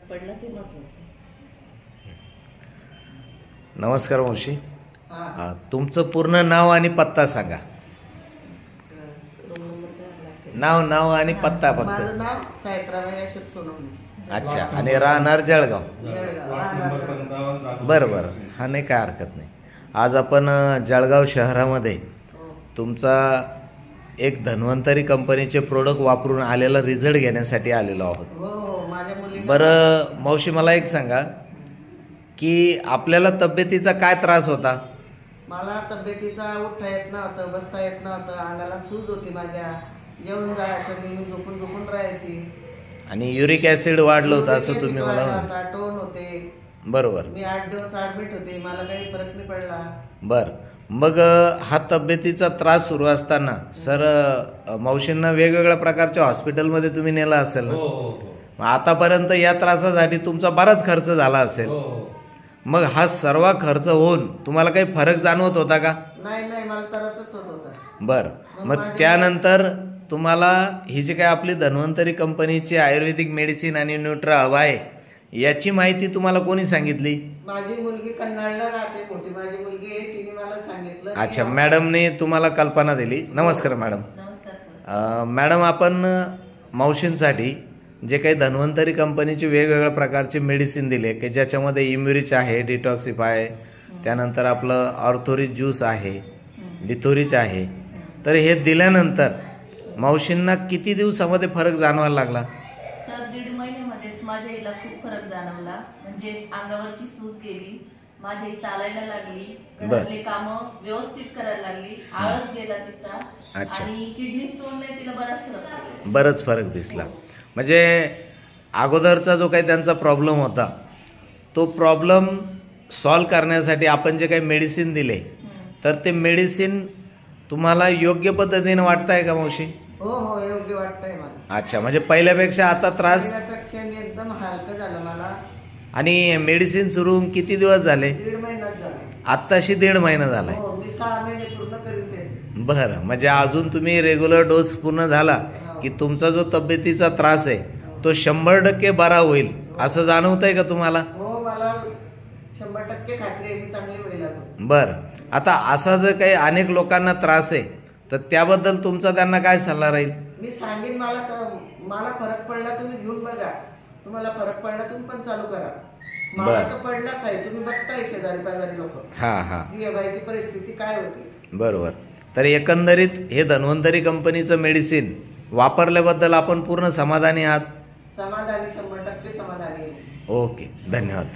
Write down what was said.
पडला ते महत्वाचं. नमस्कार मावशी, तुमचं पूर्ण नाव आणि पत्ता सांगा. नाव आणि पत्ता फक्त. माझं नाव सायत्राबाई अशोक सोनवणे. अच्छा, आणि राहणार जळगाव. बरं बरं, हा नाही, काय हरकत नाही. आज आपण जळगाव शहरामध्ये तुमचा एक धन्वंतरी कंपनीचे प्रोडक्ट वापरून आलेला रिझल्ट घेण्यासाठी आलेलो आहोत. बरं मावशी, मला एक सांगा की आपल्याला तब्येतीचा काय त्रास होता? मला तब्येतीचा उठता येत नव्हतं, बसता येत नव्हतं, अंगाला सूज होती, माझ्या जेवण जायचं नेहमी, झोपून राहायची, आणि युरिक ऍसिड वाढलं होतं असं तुम्ही मला. टोन होते. बरोबर. मी 8 दिवस ऍडमिट होते, मला काही फरक नाही पडला. बर, मग हा तब्येतीचा त्रास सुरू असताना सर मावशींना वेगवेगळ्या प्रकारच्या हॉस्पिटलमध्ये तुम्ही नेला असेल ना? आतापर्यंत या त्रासासाठी तुमचा बराच खर्च झाला असेल. मग हा सर्व खर्च होऊन तुम्हाला काही फरक जाणवत होता का? नाही, मला त्रासच होत होता. बर, मग त्यानंतर तुम्हाला ही जी काय आपली धन्वंतरी कंपनीची आयुर्वेदिक मेडिसिन आणि न्यूट्रा हवा आहे याची माहिती तुम्हाला कोणी सांगितली? माझी मुलगी कन्नाडला राहते, मोठी माझी मुलगी आहे, तिने मला सांगितलं. अच्छा, मॅडमने तुम्हाला कल्पना दिली. नमस्कार मॅडम. नमस्कार सर. मॅडम, आपण मावशींसाठी जे काही धन्वंतरी कंपनीचे वेगवेगळ्या प्रकारचे मेडिसिन दिले की ज्याच्यामध्ये इम्युरिच आहे, डिटॉक्सिफाय, त्यानंतर आपलं ऑर्थोरिच ज्यूस आहे, लिथोरिच आहे. तर हे दिल्यानंतर मावशींना किती दिवसामध्ये फरक जाणवायला लागला? सर 1.5 महिन्यामध्येच माझ्या आईला खूप फरक जाणवला. म्हणजे अंगावरची सूज गेली, माझी आई चालायला लागली, घरातले कामं व्यवस्थित करायला लागली, आळस गेला तिचा, आणि किडनी स्टोन नाही, तिला बराच फरक दिसला. म्हणजे अगोदरचा जो काही त्यांचा प्रॉब्लेम होता तो प्रॉब्लेम सॉल्व्ह करण्यासाठी आपण जे काही मेडिसिन दिले तर ते मेडिसिन तुम्हाला योग्य पद्धतीने वाटतंय का मावशी? हो, योग्य वाटतंय मला. अच्छा, म्हणजे पहिल्यापेक्षा आता त्रास एकदम हलकं झालं मला. आणि मेडिसिन सुरू होऊन किती दिवस झाले? 1.5 महिन्यात झाले. आत्ताशी 1.5 महिना झालाय. मी 6 महिने पूर्ण करीन त्याचे. बरं, म्हणजे अजून तुम्ही रेग्युलर डोस पूर्ण झाला की तुमचा जो तब्येतीचा त्रास आहे तो 100% बरा होईल असं जाणवतंय का तुम्हाला? हो, मला 100% खात्री आहे, मी चांगली होईल अजून. बर, आता असा जर काही अनेक लोकांना त्रास आहे तर त्याबद्दल तुमचा त्यांना काय सल्ला राहील? मी सांगेन, मला फरक पडला तुम्ही घेऊन बघा, तुम्हाला फरक पडला तुम्ही पण चालू करा. मला तर पडलाच आहे, तुम्ही बघताय शेजारी पाजारी लोक की बाईची परिस्थिती काय होती. बरोबर. तर एकंदरीत हे धन्वंतरी कंपनीचं मेडिसिन वापरल्याबद्दल आपण पूर्ण समाधानी आहात? समाधानी, 100% समाधानी. ओके, धन्यवाद.